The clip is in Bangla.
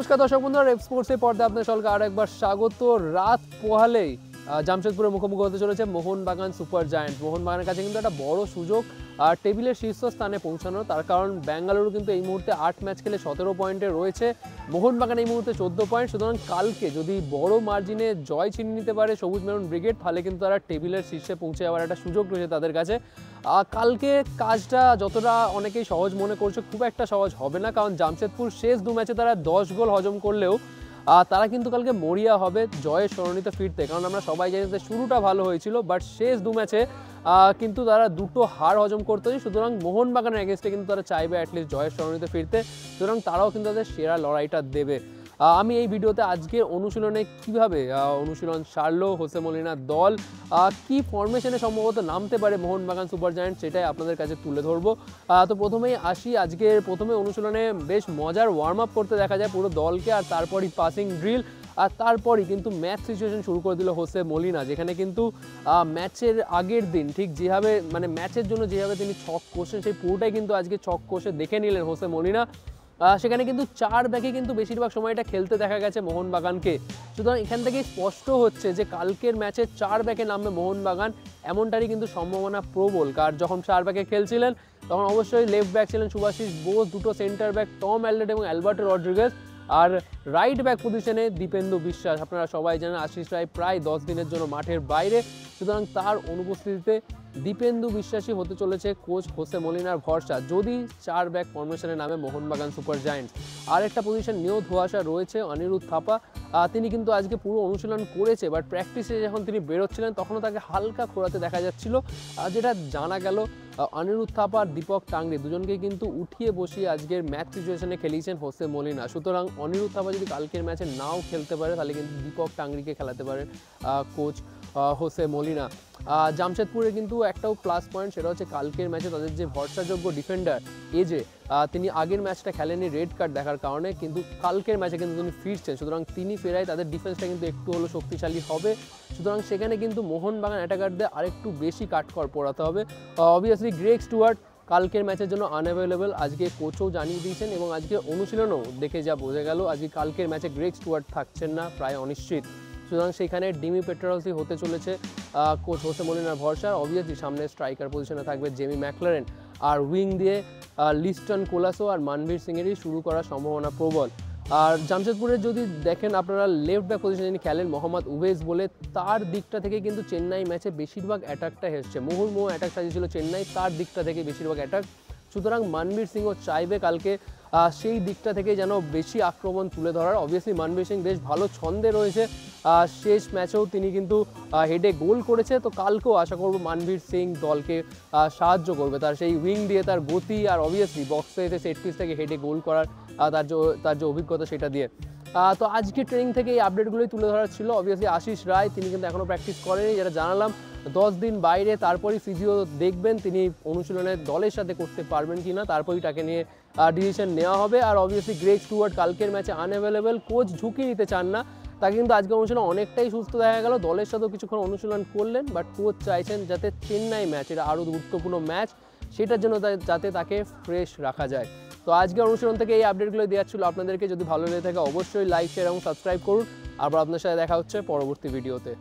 নমস্কার দর্শক বন্ধুরা, রেপ স্পোর্টসের পর্দায় আপনাদের সকলকে আর একবার স্বাগত। রাত পোহালেই জামশেদপুরের মুখোমুখি হতে চলেছে মোহনবাগান সুপার জায়ান্ট। মোহনবাগানের কাছে কিন্তু একটা বড় সুযোগ টেবিলের শীর্ষস্থানে পৌঁছানো, তার কারণ বেঙ্গালুরু কিন্তু এই মুহূর্তে 8 ম্যাচ খেলে 17 পয়েন্টে রয়েছে, মোহনবাগান এই মুহূর্তে 14 পয়েন্ট। সুতরাং কালকে যদি বড় মার্জিনে জয় ছিনিয়ে নিতে পারে সবুজ মেরুন ব্রিগেড, তাহলে কিন্তু তারা টেবিলের শীর্ষে পৌঁছে যাওয়ার একটা সুযোগ রয়েছে তাদের কাছে। কালকে কাজটা যতটা অনেকেই সহজ মনে করছে, খুব একটা সহজ হবে না, কারণ জামশেদপুর শেষ 2 ম্যাচে তারা 10 গোল হজম করলেও তারা কিন্তু কালকে মরিয়া হবে জয়ের সরণিতে ফিরতে। কারণ আমরা সবাই জানি যে শুরুটা ভালো হয়েছিল, বাট শেষ 2 ম্যাচে কিন্তু তারা 2টো হার হজম করতে হয়। সুতরাং মোহনবাগানের এগেনস্টে কিন্তু তারা চাইবে অ্যাটলিস্ট জয়ের সরণিতে ফিরতে, সুতরাং তারাও কিন্তু তাদের সেরা লড়াইটা দেবে। আমি এই ভিডিওতে আজকে অনুশীলনে কিভাবে অনুশীলন সারলো হোসে মলিনার দল, কি ফরমেশনে সম্ভবত নামতে পারে মোহনবাগান সুপার জায়ান্ট, সেটাই আপনাদের কাছে তুলে ধরবো। তো প্রথমেই আসি, আজকের প্রথমে অনুশীলনে বেশ মজার ওয়ার্ম আপ করতে দেখা যায় পুরো দলকে, আর তারপরই পাসিং ড্রিল, আর তারপরই কিন্তু ম্যাচ সিচুয়েশন শুরু করে দিল হোসে মলিনা, যেখানে কিন্তু ম্যাচের আগের দিন ঠিক যেভাবে মানে ম্যাচের জন্য যেভাবে তিনি ছক কষেন সেই পুরোটাই কিন্তু আজকে ছক কষে দেখে নিলেন হোসে মলিনা। সেখানে কিন্তু 4 ব্যাকে কিন্তু বেশিরভাগ সময়টা খেলতে দেখা গেছে মোহনবাগানকে। সুতরাং এখান থেকেই স্পষ্ট হচ্ছে যে কালকের ম্যাচে 4 ব্যাকে নামবে মোহনবাগান, এমনটারই কিন্তু সম্ভাবনা প্রবল। কারণ যখন 4 ব্যাকে খেলছিলেন তখন অবশ্যই লেফট ব্যাক ছিলেন শুভাশিস বোস, দুটো সেন্টার ব্যাক টম অ্যালডেট এবং অ্যালবার্টো রড্রিগেজ, আর রাইট ব্যাক পজিশনে দীপেন্দু বিশ্বাস। আপনারা সবাই জানেন আশিস রায় প্রায় 10 দিনের জন্য মাঠের বাইরে, সুতরাং তার অনুপস্থিতিতে দীপেন্দু বিশ্বাসী হতে চলেছে কোচ হোসে মলিনার ভরসা যদি 4 ব্যাক ফরমেশনে নামে মোহনবাগান সুপার জায়ান্টস। আর একটা পজিশন নিয়েও ধোয়াশা রয়েছে অনিরুদ্ধ থাপা, তিনি কিন্তু আজকে পুরো অনুশীলন করেছে, বাট প্র্যাকটিসে যখন তিনি বেরোচ্ছিলেন তখনও তাকে হালকা খোঁড়াতে দেখা যাচ্ছিল, যেটা জানা গেল অনিরুদ্ধ থাপা আর দীপক টাংরি দুজনকে কিন্তু উঠিয়ে বসিয়ে আজকের ম্যাচ সিচুয়েশনে খেলিয়েছেন হোসে মলিনা। সুতরাং অনিরুদ্ধ থাপা যদি কালকের ম্যাচে নাও খেলতে পারে তাহলে কিন্তু দীপক টাংরিকে খেলাতে পারে কোচ হোসে মলিনা। জামশেদপুরে কিন্তু একটাও প্লাস পয়েন্ট, সেটা হচ্ছে কালকের ম্যাচে তাদের যে ভরসাযোগ্য ডিফেন্ডার এজে, তিনি আগের ম্যাচটা খেলেনি রেড কার্ড দেখার কারণে, কিন্তু কালকের ম্যাচে কিন্তু তিনি ফিরছেন, সুতরাং তিনি ফেরায় তাদের ডিফেন্সটা কিন্তু একটু হলো শক্তিশালী হবে। সুতরাং সেখানে কিন্তু মোহনবাগান অ্যাটাকারদের আরেকটু বেশি কাঠখড় পোড়াতে হবে। অবভিয়াসলি গ্রেগ স্টুয়ার্ট কালকের ম্যাচের জন্য আনঅ্যাভেলেবল, আজকে কোচও জানিয়ে দিয়েছেন এবং আজকে অনুশীলনও দেখে যা বোঝা গেল আজকে কালকের ম্যাচে গ্রেগ স্টুয়ার্ট থাকছেন না, প্রায় অনিশ্চিত। সুতরাং সেখানে ডিমি পেট্রারসই হতে চলেছে কোচ হোসে মলিনার ভরসা। অবভিয়াসলি সামনে স্ট্রাইকার পজিশনে থাকবে জেমি ম্যাকলারেন, আর উইং দিয়ে লিস্টন কোলাসো আর মানবীর সিংয়েরই শুরু করার সম্ভাবনা প্রবল। আর জামশেদপুরের যদি দেখেন আপনারা লেফট ব্যাক পজিশনে যিনি খেলেন মোহাম্মদ উভেজ বলে, তার দিকটা থেকে কিন্তু চেন্নাই ম্যাচে বেশিরভাগ অ্যাটাকটা এসছে, মুহুর্মুহু অ্যাটাক সাজিয়েছিল চেন্নাই, তার দিকটা থেকে বেশিরভাগ অ্যাটাক। সুতরাং মানবীর সিংও চাইবে কালকে সেই দিকটা থেকে যেন বেশি আক্রমণ তুলে ধরার। অবভিয়াসলি মানবীর সিং বেশ ভালো ছন্দে রয়েছে, শেষ ম্যাচেও তিনি কিন্তু হেডে গোল করেছে, তো কালকেও আশা করব মানবীর সিং দলকে সাহায্য করবে তার সেই উইং দিয়ে, তার গতি, আর অবভিয়াসলি বক্সে এসে সেট পিস থেকে হেডে গোল করার তার যে অভিজ্ঞতা সেটা দিয়ে। তো আজকে ট্রেনিং থেকে এই আপডেটগুলোই তুলে ধরার ছিল। অবভিয়াসলি আশিস রায় তিনি কিন্তু এখনও প্র্যাকটিস করেনি, যেটা জানালাম 10 দিন বাইরে, তারপরই ফিজিও দেখবেন তিনি অনুশীলনের দলের সাথে করতে পারবেন কি না, তারপরই তাকে নিয়ে ডিসিশন নেওয়া হবে। আর অবভিয়াসলি গ্রেগ স্টুয়ার্ট কালকের ম্যাচে আনঅ্যাভেলেবেল, কোচ ঝুঁকি নিতে চান না, তাকে কিন্তু আজকে অনুশীলন অনেকটাই সুস্থ দেখা গেল, দলের সাথেও কিছুক্ষণ অনুশীলন করলেন, বাট কোচ চাইছেন যাতে চেন্নাই ম্যাচ, এটা আরও গুরুত্বপূর্ণ ম্যাচ, সেটার জন্য যাতে তাকে ফ্রেশ রাখা যায়। তো আজকে অনুশীলন থেকে এই আপডেটগুলো দেওয়া ছিল আপনাদেরকে। যদি ভালো লেগে থাকে অবশ্যই লাইক, শেয়ার এবং সাবস্ক্রাইব করুন। আবার আপনার সাথে দেখা হচ্ছে পরবর্তী ভিডিওতে।